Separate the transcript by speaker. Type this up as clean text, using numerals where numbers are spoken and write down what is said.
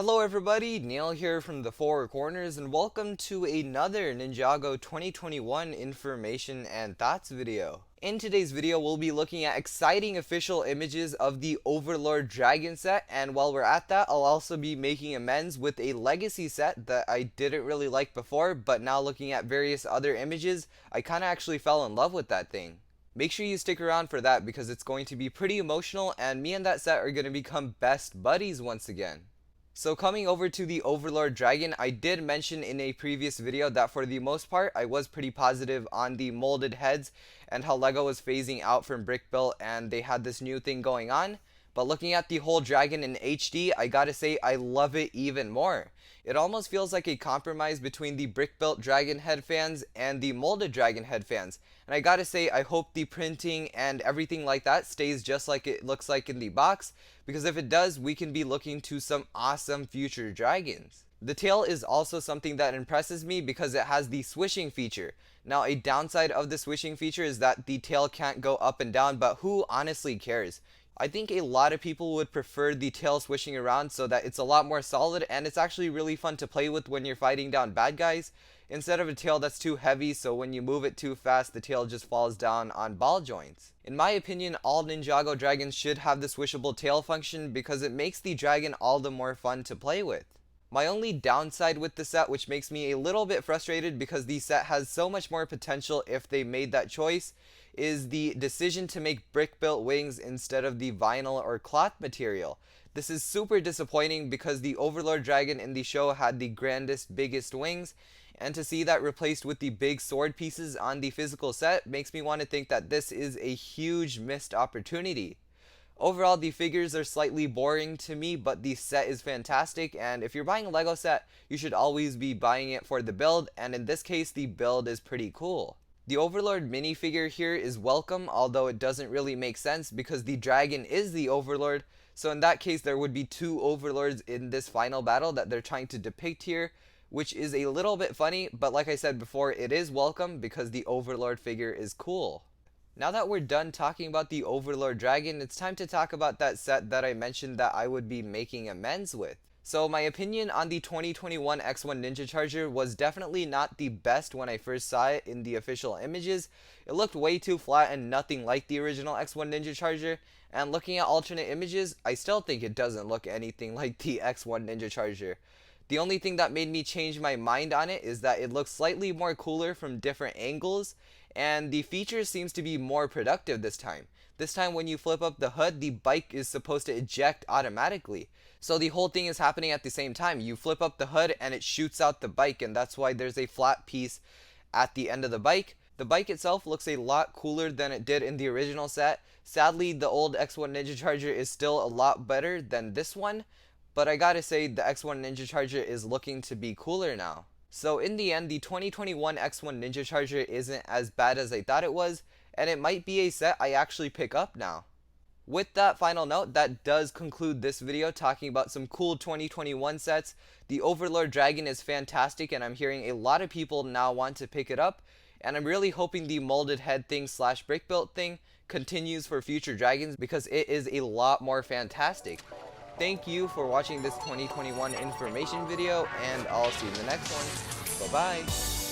Speaker 1: Hello everybody, Neil here from the Four Corners and welcome to another Ninjago 2021 information and thoughts video. In today's video we'll be looking at exciting official images of the Overlord Dragon set, and while we're at that I'll also be making amends with a legacy set that I didn't really like before, but now looking at various other images I kinda actually fell in love with that thing. Make sure you stick around for that because it's going to be pretty emotional and me and that set are going to become best buddies once again. So coming over to the Overlord Dragon, I did mention in a previous video that for the most part I was pretty positive on the molded heads and how LEGO was phasing out from brick built and they had this new thing going on. But looking at the whole dragon in HD, I gotta say I love it even more. It almost feels like a compromise between the brick built dragon head fans and the molded dragon head fans. And I gotta say I hope the printing and everything like that stays just like it looks like in the box, because if it does we can be looking to some awesome future dragons. The tail is also something that impresses me because it has the swishing feature. Now a downside of the swishing feature is that the tail can't go up and down, but who honestly cares? I think a lot of people would prefer the tail swishing around so that it's a lot more solid and it's actually really fun to play with when you're fighting down bad guys, instead of a tail that's too heavy so when you move it too fast the tail just falls down on ball joints. In my opinion, all Ninjago dragons should have the swishable tail function because it makes the dragon all the more fun to play with. My only downside with the set, which makes me a little bit frustrated because the set has so much more potential if they made that choice, is the decision to make brick built wings instead of the vinyl or cloth material. This is super disappointing because the Overlord Dragon in the show had the grandest, biggest wings, and to see that replaced with the big sword pieces on the physical set makes me want to think that this is a huge missed opportunity. Overall, the figures are slightly boring to me, but the set is fantastic, and if you're buying a LEGO set, you should always be buying it for the build, and in this case, the build is pretty cool. The Overlord minifigure here is welcome, although it doesn't really make sense because the dragon is the Overlord, so in that case there would be two Overlords in this final battle that they're trying to depict here, which is a little bit funny, but like I said before, it is welcome because the Overlord figure is cool. Now that we're done talking about the Overlord Dragon, it's time to talk about that set that I mentioned that I would be making amends with. So my opinion on the 2021 X1 Ninja Charger was definitely not the best when I first saw it in the official images. It looked way too flat and nothing like the original X1 Ninja Charger, and looking at alternate images, I still think it doesn't look anything like the X1 Ninja Charger. The only thing that made me change my mind on it is that it looks slightly more cooler from different angles, and the feature seems to be more productive this time. This time when you flip up the hood, the bike is supposed to eject automatically. So the whole thing is happening at the same time. You flip up the hood and it shoots out the bike, and that's why there's a flat piece at the end of the bike. The bike itself looks a lot cooler than it did in the original set. Sadly, the old X1 Ninja Charger is still a lot better than this one, but I gotta say the X1 Ninja Charger is looking to be cooler now. So in the end, the 2021 X1 Ninja Charger isn't as bad as I thought it was, and it might be a set I actually pick up now. With that final note, that does conclude this video talking about some cool 2021 sets. The Overlord Dragon is fantastic and I'm hearing a lot of people now want to pick it up, and I'm really hoping the molded head thing slash brick built thing continues for future dragons because it is a lot more fantastic. Thank you for watching this 2021 information video, and I'll see you in the next one. Bye bye.